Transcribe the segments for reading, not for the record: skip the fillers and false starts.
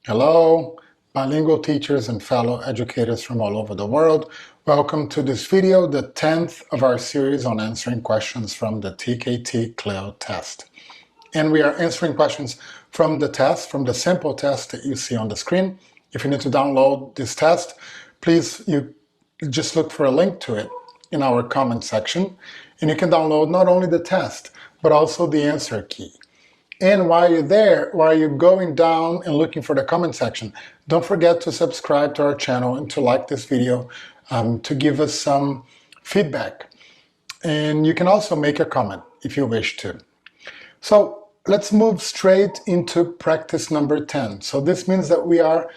Hello, bilingual teachers and fellow educators from all over the world. Welcome to this video, the 10th of our series on answering questions from the TKT CLIL test. And we are answering questions from the test, from the sample test that you see on the screen. If you need to download this test, please you just look for a link to it in our comment section. And you can download not only the test, but also the answer key. And while you're there, while you're going down and looking for the comment section, don't forget to subscribe to our channel and to like this video to give us some feedback. And you can also make a comment if you wish to. So let's move straight into practice number 10. So this means that we are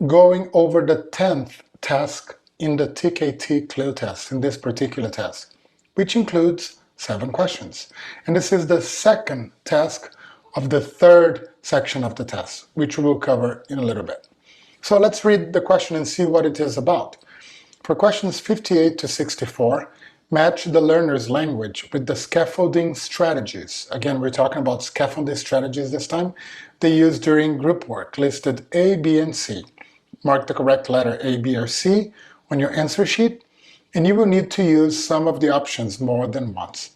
going over the 10th task in the TKT CLIL test, in this particular test, which includes 7 questions. And this is the second task of the third section of the test, which we will cover in a little bit. So let's read the question and see what it is about. For questions 58 to 64, match the learner's language with the scaffolding strategies. Again, we're talking about scaffolding strategies this time. They use during group work, listed A, B, and C. Mark the correct letter A, B, or C on your answer sheet, and you will need to use some of the options more than once.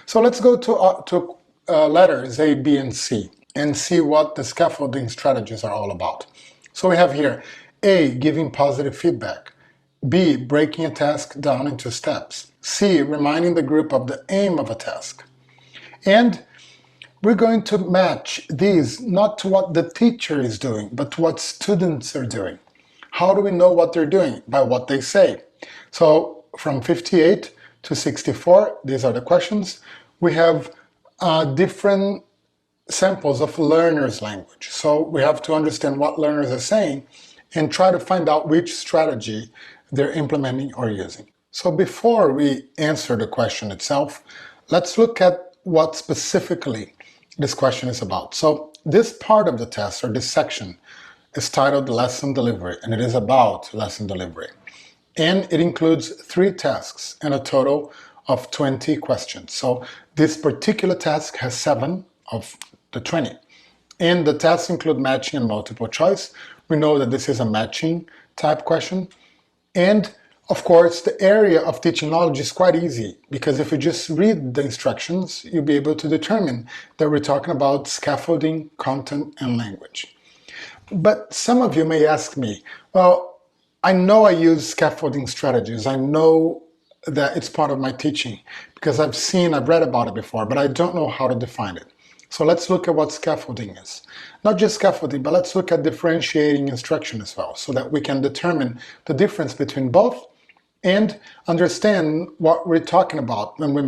So let's go to letters A, B, and C and see what the scaffolding strategies are all about. So we have here A, giving positive feedback. B, breaking a task down into steps. C, reminding the group of the aim of a task. And we're going to match these not to what the teacher is doing, but to what students are doing. How do we know what they're doing? By what they say. So from 58 to 64, these are the questions. We have different samples of learners' language. So we have to understand what learners are saying and try to find out which strategy they're implementing or using. So before we answer the question itself, let's look at what specifically this question is about. So this part of the test, or this section, is titled Lesson Delivery, and it is about lesson delivery. And it includes 3 tasks and a total of 20 questions. So this particular task has 7 of the 20. And the tasks include matching and multiple choice. We know that this is a matching type question. And of course, the area of teaching knowledge is quite easy, because if you just read the instructions, you'll be able to determine that we're talking about scaffolding, content, and language. But some of you may ask me, well, I know I use scaffolding strategies. I know that it's part of my teaching because I've read about it before, but I don't know how to define it. So let's look at what scaffolding is. Not just scaffolding, but let's look at differentiating instruction as well, so that we can determine the difference between both and understand what we're talking about when we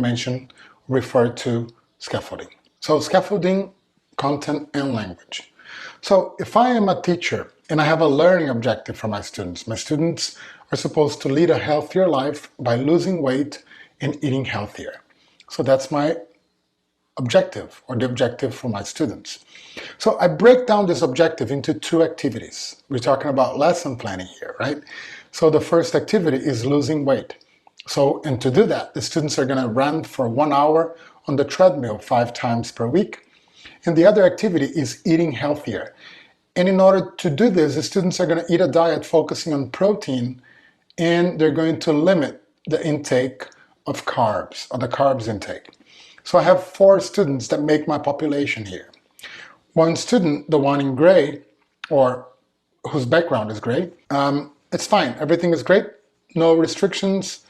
refer to scaffolding. So scaffolding, content, and language. So if I am a teacher and I have a learning objective for my students are supposed to lead a healthier life by losing weight and eating healthier. So that's my objective, or the objective for my students. So I break down this objective into 2 activities. We're talking about lesson planning here, right? So the first activity is losing weight. So, and to do that, the students are going to run for 1 hour on the treadmill 5 times per week. And the other activity is eating healthier. And in order to do this, the students are going to eat a diet focusing on protein, and they're going to limit the intake of carbs, or the carbs intake. So I have 4 students that make my population here. One student, the one in gray, or whose background is gray, it's fine. Everything is great. No restrictions,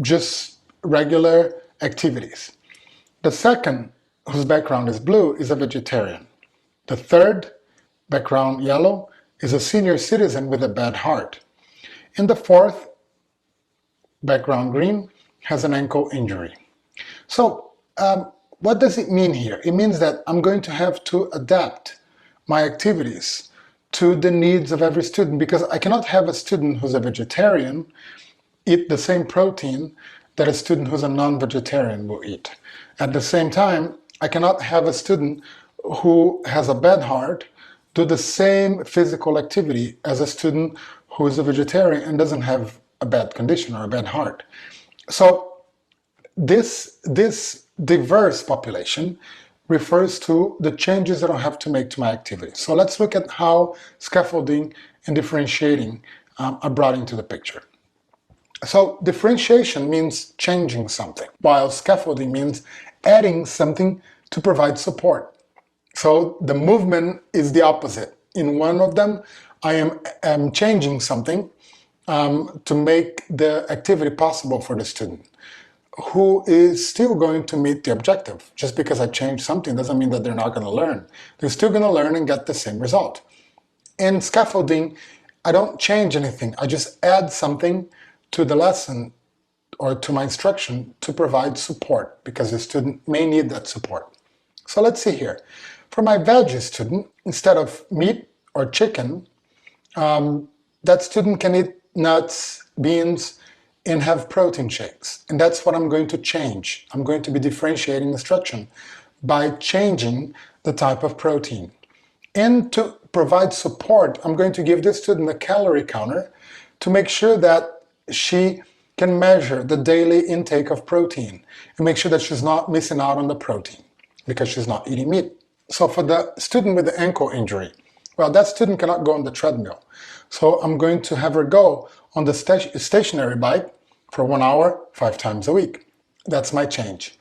just regular activities. The second, whose background is blue, is a vegetarian. The third, background yellow, is a senior citizen with a bad heart. And the fourth, background green, has an ankle injury. So what does it mean here? It means that I'm going to have to adapt my activities to the needs of every student, because I cannot have a student who's a vegetarian eat the same protein that a student who's a non-vegetarian will eat. At the same time, I cannot have a student who has a bad heart do the same physical activity as a student who is a vegetarian and doesn't have a bad condition or a bad heart. So this diverse population refers to the changes that I have to make to my activity. So let's look at how scaffolding and differentiating are brought into the picture. So differentiation means changing something, while scaffolding means adding something to provide support. So the movement is the opposite. In one of them, I am changing something to make the activity possible for the student, who is still going to meet the objective. Just because I change something doesn't mean that they're not going to learn. They're still going to learn and get the same result. In scaffolding, I don't change anything. I just add something to the lesson or to my instruction to provide support, because the student may need that support. So let's see here. For my veggie student, instead of meat or chicken, that student can eat nuts, beans, and have protein shakes. And that's what I'm going to change. I'm going to be differentiating instruction by changing the type of protein. And to provide support, I'm going to give this student a calorie counter to make sure that she can measure the daily intake of protein and make sure that she's not missing out on the protein because she's not eating meat. So for the student with the ankle injury, well, that student cannot go on the treadmill. So I'm going to have her go on the stationary bike for 1 hour, 5 times a week. That's my change.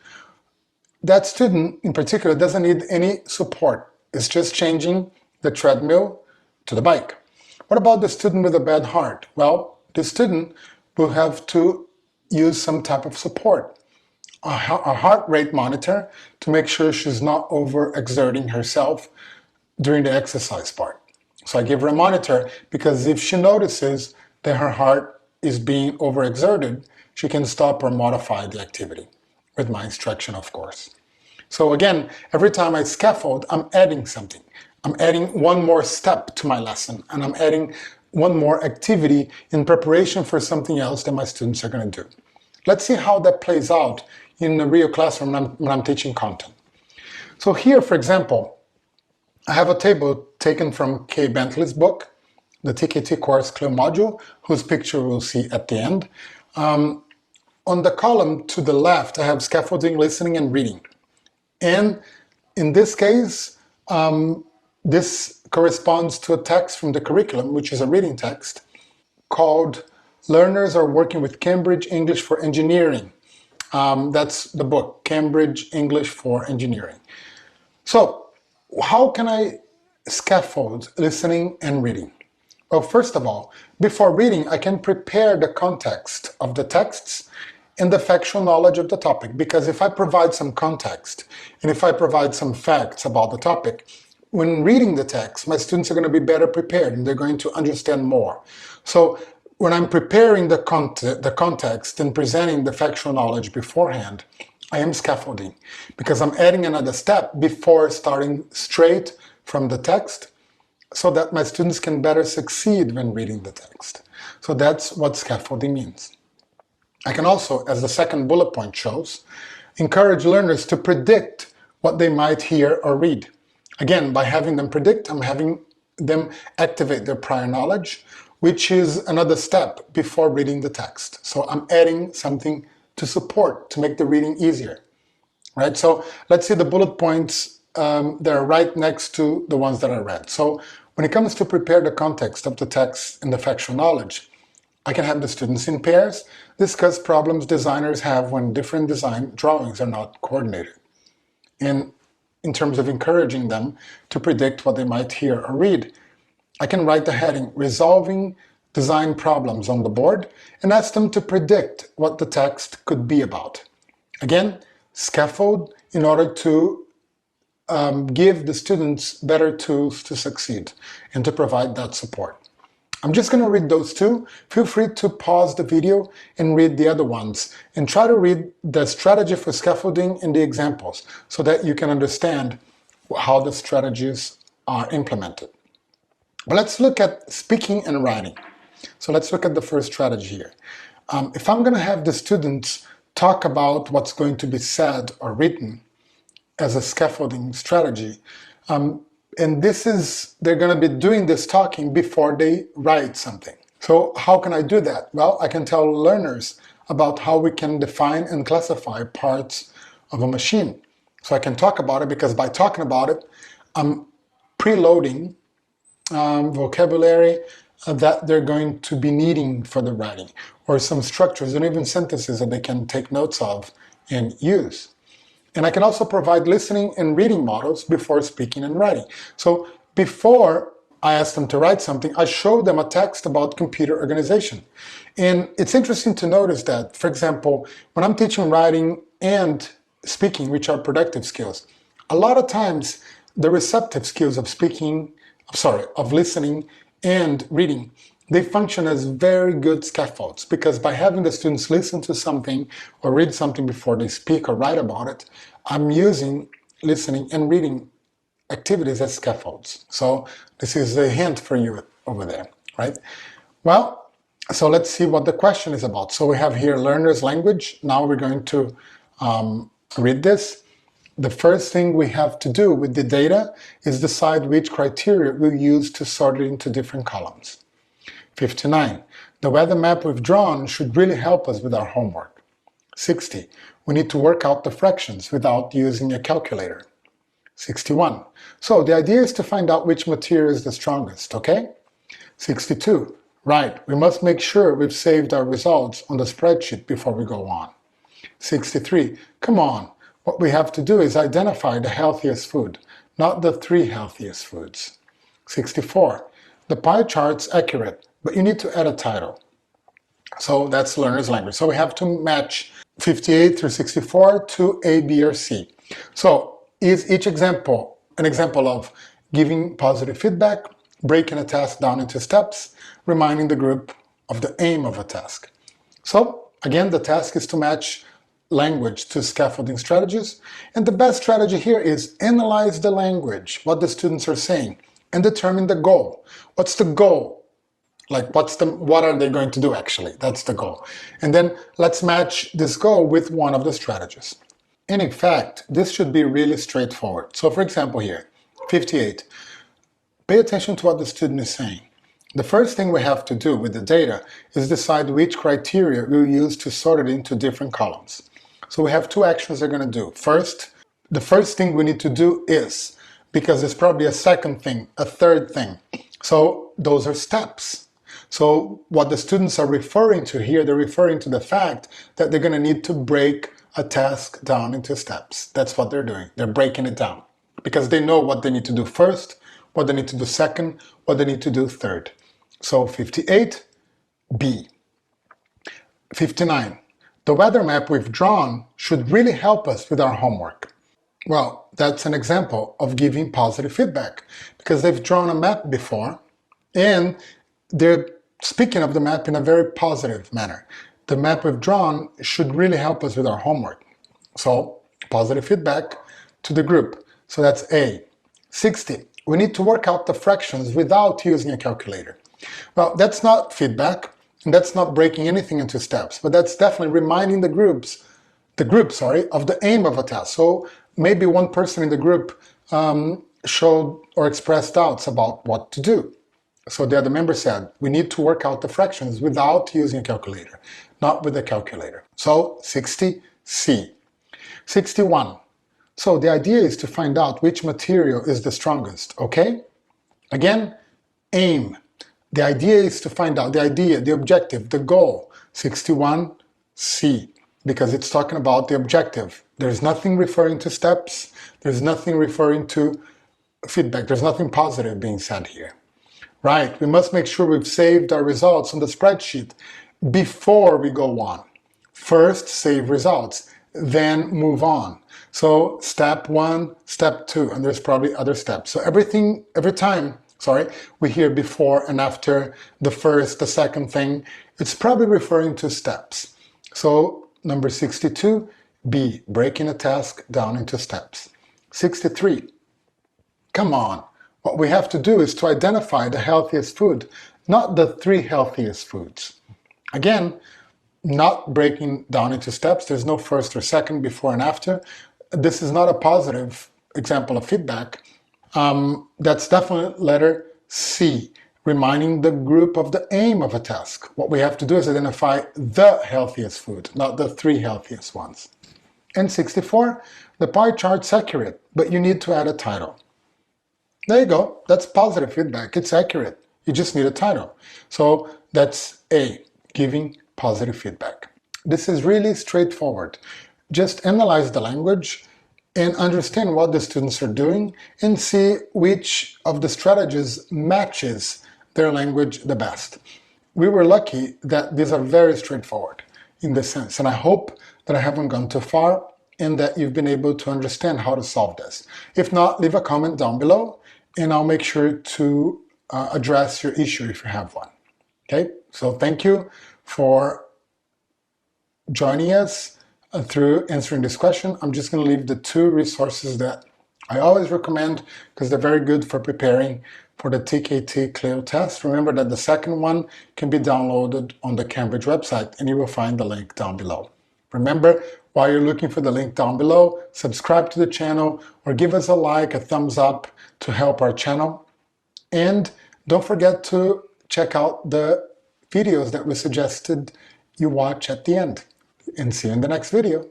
That student in particular doesn't need any support. It's just changing the treadmill to the bike. What about the student with a bad heart? Well, the student will have to use some type of support. A heart rate monitor to make sure she's not overexerting herself during the exercise part. So I give her a monitor because if she notices that her heart is being overexerted, she can stop or modify the activity with my instruction, of course. So again, every time I scaffold, I'm adding something. I'm adding one more step to my lesson, and I'm adding one more activity in preparation for something else that my students are going to do. Let's see how that plays out in the real classroom when I'm teaching content. So here, for example, I have a table taken from Kay Bentley's book, the TKT course CLIL module, whose picture we'll see at the end. On the column to the left, I have scaffolding, listening, and reading. And in this case, this corresponds to a text from the curriculum, which is a reading text, called Learners Are Working with Cambridge English for Engineering. That's the book, Cambridge English for Engineering. So, how can I scaffold listening and reading? Well, first of all, before reading, I can prepare the context of the texts and the factual knowledge of the topic, because if I provide some context and if I provide some facts about the topic, when reading the text, my students are going to be better prepared and they're going to understand more. So when I'm preparing the context and presenting the factual knowledge beforehand, I am scaffolding, because I'm adding another step before starting straight from the text so that my students can better succeed when reading the text. So that's what scaffolding means. I can also, as the second bullet point shows, encourage learners to predict what they might hear or read. Again, by having them predict, I'm having them activate their prior knowledge, which is another step before reading the text. So I'm adding something to support, to make the reading easier, right? So let's see the bullet points that are right next to the ones that I read. So when it comes to prepare the context of the text and the factual knowledge, I can have the students in pairs discuss problems designers have when different design drawings are not coordinated. And in terms of encouraging them to predict what they might hear or read, I can write the heading, Resolving Design Problems, on the board and ask them to predict what the text could be about. Again, scaffold in order to give the students better tools to succeed and to provide that support. I'm just going to read those two. Feel free to pause the video and read the other ones and try to read the strategy for scaffolding and the examples so that you can understand how the strategies are implemented. But let's look at speaking and writing. So let's look at the first strategy here. If I'm going to have the students talk about what's going to be said or written as a scaffolding strategy, and they're going to be doing this talking before they write something. So how can I do that? Well, I can tell learners about how we can define and classify parts of a machine. So I can talk about it because by talking about it, I'm preloading vocabulary that they're going to be needing for the writing, or some structures and even sentences that they can take notes of and use. And I can also provide listening and reading models before speaking and writing. So before I ask them to write something, I show them a text about computer organization. And it's interesting to notice that, for example, when I'm teaching writing and speaking, which are productive skills, a lot of times the receptive skills of of listening and reading, they function as very good scaffolds, because by having the students listen to something or read something before they speak or write about it, I'm using listening and reading activities as scaffolds. So this is a hint for you over there, right? Well, so let's see what the question is about. So we have here learner's language. Now we're going to read this. The first thing we have to do with the data is decide which criteria we'll use to sort it into different columns. 59. The weather map we've drawn should really help us with our homework. 60. We need to work out the fractions without using a calculator. 61. So the idea is to find out which material is the strongest, okay? 62. Right, we must make sure we've saved our results on the spreadsheet before we go on. 63. Come on, what we have to do is identify the healthiest food, not the 3 healthiest foods. 64. The pie chart's accurate, but you need to add a title. So that's learner's language. So we have to match 58 through 64 to A, B, or C. So is each example an example of giving positive feedback, breaking a task down into steps, reminding the group of the aim of a task? So again, the task is to match language to scaffolding strategies. And the best strategy here is analyze the language, what the students are saying, and determine the goal. What's the goal? Like what are they going to do actually? That's the goal. And then let's match this goal with one of the strategies. And in fact, this should be really straightforward. So for example here, 58, pay attention to what the student is saying. The first thing we have to do with the data is decide which criteria we'll use to sort it into different columns. So we have 2 actions they're going to do. First, the first thing we need to do is, because there's probably a second thing, a third thing. So those are steps. So what the students are referring to here, they're referring to the fact that they're going to need to break a task down into steps. That's what they're doing. They're breaking it down because they know what they need to do first, what they need to do second, what they need to do third. So 58, B. 59. The weather map we've drawn should really help us with our homework. Well, that's an example of giving positive feedback because they've drawn a map before and they're speaking of the map in a very positive manner. The map we've drawn should really help us with our homework. So positive feedback to the group. So that's A. 60. We need to work out the fractions without using a calculator. Well, that's not feedback, and that's not breaking anything into steps, but that's definitely reminding the group, of the aim of a task. So maybe one person in the group showed or expressed doubts about what to do. So the other member said, we need to work out the fractions without using a calculator, not with a calculator. So 60, C. 61. So the idea is to find out which material is the strongest, okay? Again, aim. The idea is to find out the objective, the goal. 61, C, because it's talking about the objective. There's nothing referring to steps. There's nothing referring to feedback. There's nothing positive being said here. Right, we must make sure we've saved our results on the spreadsheet before we go on. First, save results, then move on. So step 1, step 2, and there's probably other steps. So every time we hear before and after the first, the second thing, it's probably referring to steps. So number 62, B, breaking a task down into steps. 63, come on. What we have to do is to identify the healthiest food, not the 3 healthiest foods. Again, not breaking down into steps. There's no first or second, before and after. This is not a positive example of feedback. That's definitely letter C, reminding the group of the aim of a task. What we have to do is identify the healthiest food, not the 3 healthiest ones. And 64, The pie chart's accurate, but you need to add a title. There you go. That's positive feedback. It's accurate. You just need a title. So that's A, giving positive feedback. This is really straightforward. Just analyze the language and understand what the students are doing and see which of the strategies matches their language the best. We were lucky that these are very straightforward in this sense, and I hope that I haven't gone too far and that you've been able to understand how to solve this. If not, leave a comment down below and I'll make sure to address your issue if you have one. Okay, so thank you for joining us through answering this question. I'm just going to leave the two resources that I always recommend because they're very good for preparing for the TKT CLIL test. Remember that the second one can be downloaded on the Cambridge website and you will find the link down below. Remember, while you're looking for the link down below, subscribe to the channel or give us a like, a thumbs up to help our channel. And don't forget to check out the videos that we suggested you watch at the end. And see you in the next video.